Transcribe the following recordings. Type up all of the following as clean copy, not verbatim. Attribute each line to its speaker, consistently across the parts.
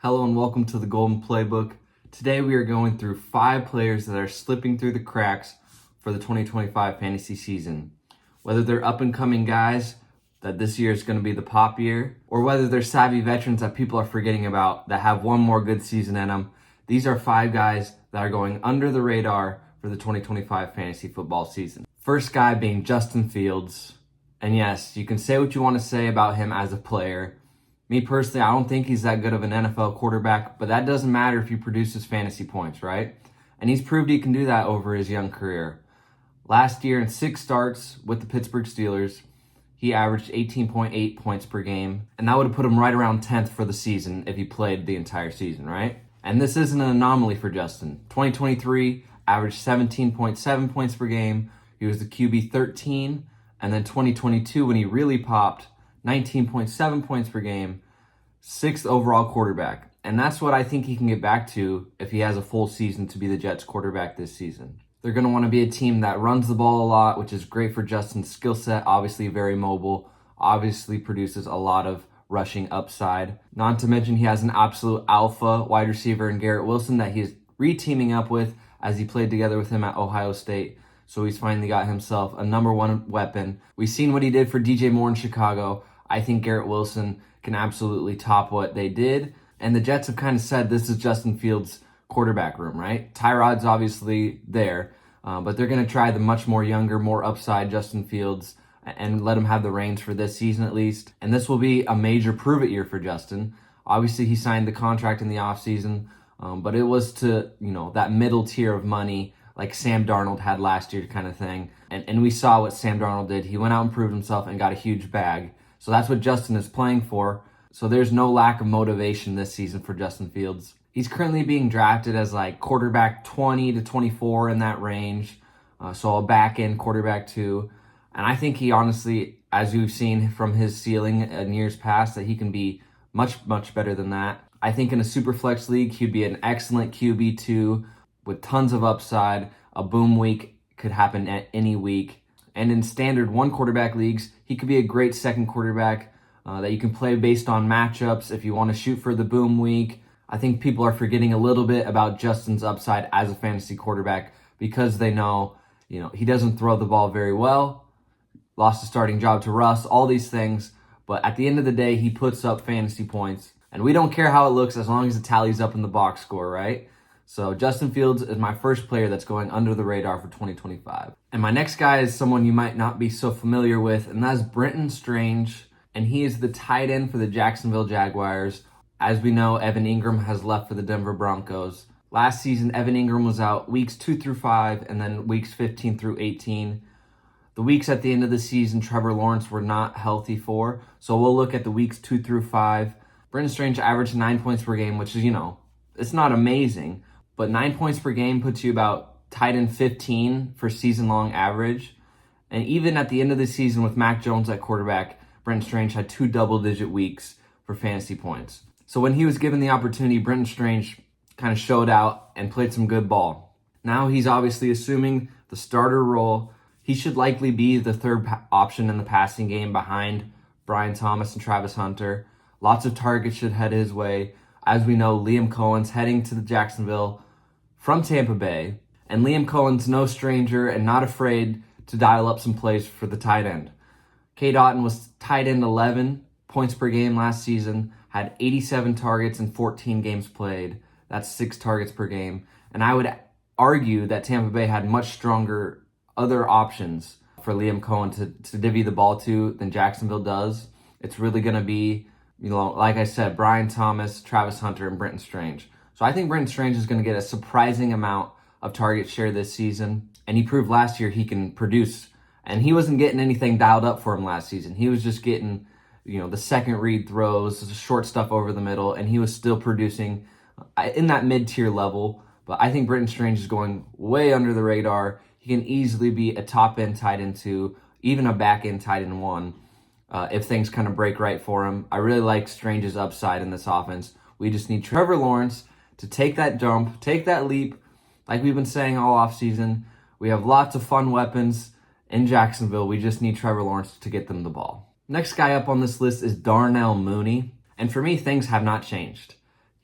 Speaker 1: Hello and welcome to the Golden Playbook. Today we are going through 5 players that are slipping through the cracks for the 2025 fantasy season. Whether they're up and coming guys that this year is going to be the pop year, or whether they're savvy veterans that people are forgetting about that have one more good season in them, these are 5 guys that are going under the radar for the 2025 fantasy football season. First guy being Justin Fields. And yes, you can say what you want to say about him as a player. Me personally, I don't think he's that good of an NFL quarterback, but that doesn't matter if he produces fantasy points, right? And he's proved he can do that over his young career. Last year, in 6 starts with the Pittsburgh Steelers, he averaged 18.8 points per game, and that would have put him right around 10th for the season if he played the entire season, right? And this isn't an anomaly for Justin. 2023 averaged 17.7 points per game. He was the QB 13, and then 2022, when he really popped, 19.7 points per game, 6th overall quarterback. And that's what I think he can get back to if he has a full season to be the Jets quarterback this season. They're going to want to be a team that runs the ball a lot, which is great for Justin's skill set. Obviously very mobile, obviously produces a lot of rushing upside. Not to mention he has an absolute alpha wide receiver in Garrett Wilson that he's re-teaming up with as he played together with him at Ohio State. So he's finally got himself a number 1 weapon. We've seen what he did for DJ Moore in Chicago. I think Garrett Wilson can absolutely top what they did. And the Jets have kind of said this is Justin Fields' quarterback room, right? Tyrod's obviously there, but they're going to try the much more younger, more upside Justin Fields and let him have the reins for this season at least. And this will be a major prove-it year for Justin. Obviously, he signed the contract in the offseason, but it was to, that middle tier of money like Sam Darnold had last year kind of thing. And we saw what Sam Darnold did. He went out and proved himself and got a huge bag. So that's what Justin is playing for. So there's no lack of motivation this season for Justin Fields. He's currently being drafted as like quarterback 20 to 24 in that range. So a back-end quarterback too. And I think he honestly, as you've seen from his ceiling in years past, that he can be much, much better than that. I think in a super flex league, he'd be an excellent QB2 with tons of upside. A boom week could happen at any week. And in standard 1 quarterback leagues, he could be a great second quarterback that you can play based on matchups if you want to shoot for the boom week. I think people are forgetting a little bit about Justin's upside as a fantasy quarterback because they know, he doesn't throw the ball very well, lost a starting job to Russ, all these things. But at the end of the day, he puts up fantasy points. And we don't care how it looks as long as it tallies up in the box score, right? So Justin Fields is my first player that's going under the radar for 2025. And my next guy is someone you might not be so familiar with, and that's Brenton Strange. And he is the tight end for the Jacksonville Jaguars. As we know, Evan Ingram has left for the Denver Broncos. Last season, Evan Ingram was out weeks 2 through 5, and then weeks 15 through 18. The weeks at the end of the season, Trevor Lawrence were not healthy for. So we'll look at the weeks 2 through 5. Brenton Strange averaged 9 points per game, which is, it's not amazing. But 9 points per game puts you about tight end 15 for season-long average. And even at the end of the season with Mac Jones at quarterback, Brenton Strange had 2 double-digit weeks for fantasy points. So when he was given the opportunity, Brenton Strange kind of showed out and played some good ball. Now he's obviously assuming the starter role. He should likely be the third option in the passing game behind Brian Thomas and Travis Hunter. Lots of targets should head his way. As we know, Liam Cohen's heading to the Jacksonville from Tampa Bay, and Liam Cohen's no stranger and not afraid to dial up some plays for the tight end. K. Dotton was tight end 11 points per game last season, had 87 targets in 14 games played. That's 6 targets per game. And I would argue that Tampa Bay had much stronger other options for Liam Cohen to divvy the ball to than Jacksonville does. It's really going to be, like I said, Brian Thomas, Travis Hunter, and Brenton Strange. So I think Brenton Strange is going to get a surprising amount of target share this season. And he proved last year he can produce. And he wasn't getting anything dialed up for him last season. He was just getting, the second read throws, the short stuff over the middle. And he was still producing in that mid-tier level. But I think Brenton Strange is going way under the radar. He can easily be a top-end tight end 2, even a back-end tight end 1, if things kind of break right for him. I really like Strange's upside in this offense. We just need Trevor Lawrence to take that jump, take that leap, like we've been saying all offseason. We have lots of fun weapons in Jacksonville. We just need Trevor Lawrence to get them the ball. Next guy up on this list is Darnell Mooney. And for me, things have not changed.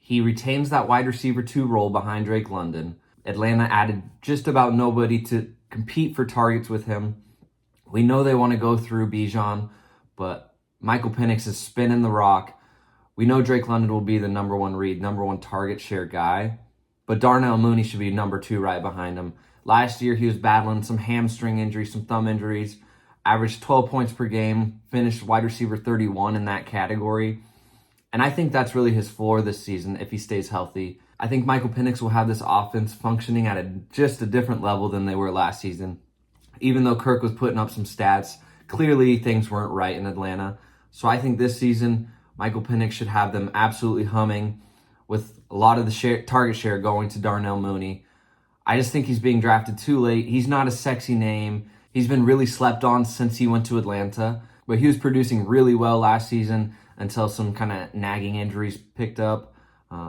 Speaker 1: He retains that wide receiver 2 role behind Drake London. Atlanta added just about nobody to compete for targets with him. We know they want to go through Bijan, but Michael Penix is spinning the rock. We know Drake London will be the number 1 read, number 1 target share guy, but Darnell Mooney should be number 2 right behind him. Last year, he was battling some hamstring injuries, some thumb injuries, averaged 12 points per game, finished wide receiver 31 in that category. And I think that's really his floor this season if he stays healthy. I think Michael Penix will have this offense functioning at just a different level than they were last season. Even though Kirk was putting up some stats, clearly things weren't right in Atlanta. So I think this season, Michael Penix should have them absolutely humming with a lot of the target share going to Darnell Mooney. I just think he's being drafted too late. He's not a sexy name. He's been really slept on since he went to Atlanta, but he was producing really well last season until some kind of nagging injuries picked up.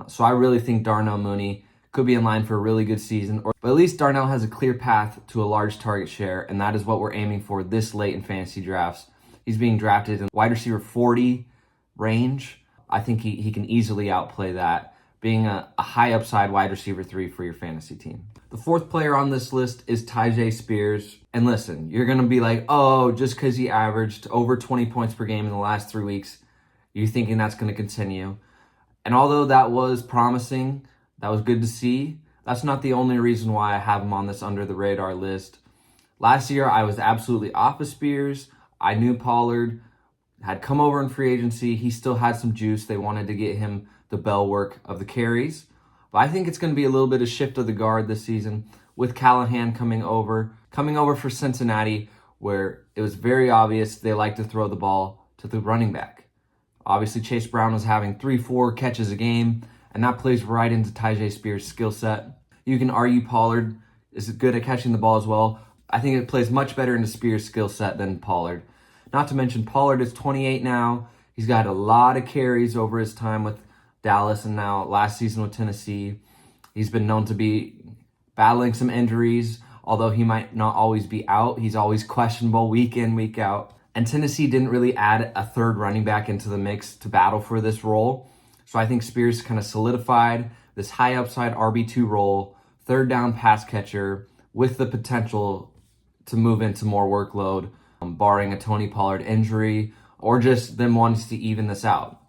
Speaker 1: So I really think Darnell Mooney could be in line for a really good season. But at least Darnell has a clear path to a large target share, and that is what we're aiming for this late in fantasy drafts. He's being drafted in wide receiver 40 range. I think he can easily outplay that, being a high upside wide receiver 3 for your fantasy team. The 4th player on this list is Tyjae Spears. And listen, you're going to be like, oh, just because he averaged over 20 points per game in the last 3 weeks, you're thinking that's going to continue. And although that was promising, that was good to see, that's not the only reason why I have him on this under the radar list. Last year, I was absolutely off of Spears. I knew Pollard had come over in free agency. He still had some juice. They wanted to get him the bell work of the carries. But I think it's going to be a little bit of shift of the guard this season with Callahan coming over for Cincinnati, where it was very obvious they like to throw the ball to the running back. Obviously, Chase Brown was having 3-4 catches a game, and that plays right into Tyjae Spears' skill set. You can argue Pollard is good at catching the ball as well. I think it plays much better into Spears' skill set than Pollard. Not to mention, Pollard is 28 now. He's got a lot of carries over his time with Dallas and now last season with Tennessee. He's been known to be battling some injuries, although he might not always be out. He's always questionable week in, week out. And Tennessee didn't really add a 3rd running back into the mix to battle for this role. So I think Spears kind of solidified this high upside RB2 role, 3rd down pass catcher with the potential to move into more workload, barring a Tony Pollard injury or just them wanting to even this out.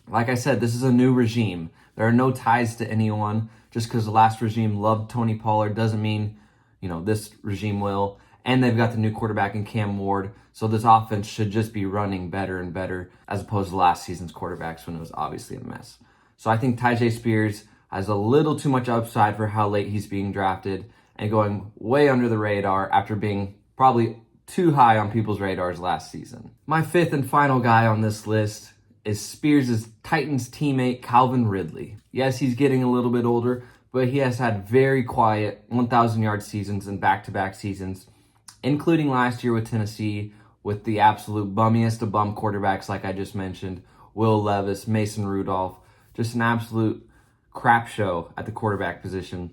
Speaker 1: Like I said, this is a new regime. There are no ties to anyone. Just because the last regime loved Tony Pollard doesn't mean, this regime will. And they've got the new quarterback in Cam Ward. So this offense should just be running better and better as opposed to last season's quarterbacks when it was obviously a mess. So I think Tyjae Spears has a little too much upside for how late he's being drafted and going way under the radar after being probably too high on people's radars last season. My 5th and final guy on this list is Spears' Titans teammate Calvin Ridley. Yes, he's getting a little bit older, but he has had very quiet 1,000-yard seasons and back-to-back seasons, including last year with Tennessee with the absolute bummiest of bum quarterbacks like I just mentioned, Will Levis, Mason Rudolph, just an absolute crap show at the quarterback position.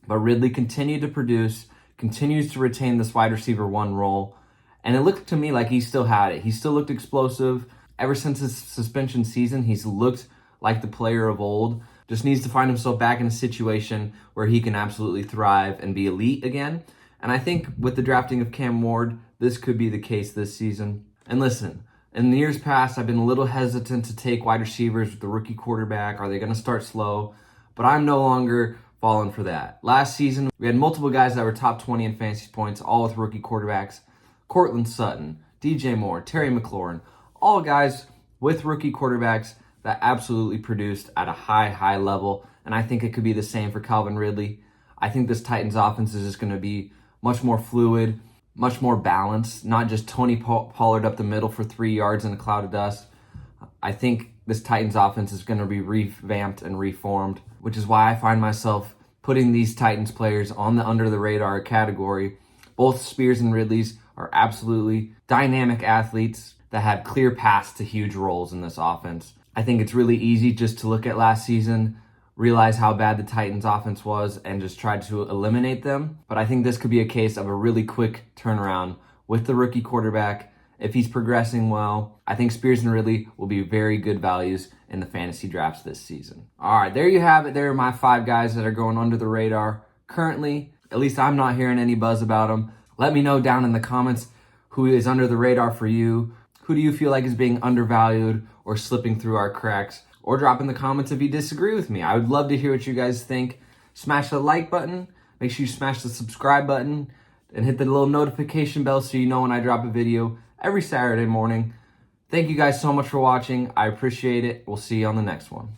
Speaker 1: But Ridley continued to produce, continues to retain this wide receiver 1 role, and it looked to me like he still had it. He still looked explosive. Ever since his suspension season, he's looked like the player of old. Just needs to find himself back in a situation where he can absolutely thrive and be elite again. And I think with the drafting of Cam Ward, this could be the case this season. And listen, in the years past, I've been a little hesitant to take wide receivers with the rookie quarterback. Are they going to start slow? But I'm no longer falling for that. Last season, we had multiple guys that were top 20 in fantasy points, all with rookie quarterbacks. Cortland Sutton, DJ Moore, Terry McLaurin, all guys with rookie quarterbacks that absolutely produced at a high level. And I think it could be the same for Calvin Ridley. I think this Titans offense is just going to be much more fluid, much more balanced, not just Tony Pollard up the middle for 3 yards in a cloud of dust. I think this Titans offense is going to be revamped and reformed, which is why I find myself putting these Titans players on the under the radar category. Both Spears and Ridley's are absolutely dynamic athletes that have clear paths to huge roles in this offense. I think it's really easy just to look at last season, realize how bad the Titans offense was, and just try to eliminate them. But I think this could be a case of a really quick turnaround with the rookie quarterback if he's progressing well, I think Spears and Ridley will be very good values in the fantasy drafts this season. All right, there you have it. There are my 5 guys that are going under the radar currently. At least I'm not hearing any buzz about them. Let me know down in the comments who is under the radar for you. Who do you feel like is being undervalued or slipping through our cracks? Or drop in the comments if you disagree with me. I would love to hear what you guys think. Smash the like button. Make sure you smash the subscribe button and hit the little notification bell so you know when I drop a video every Saturday morning. Thank you guys so much for watching. I appreciate it. We'll see you on the next one.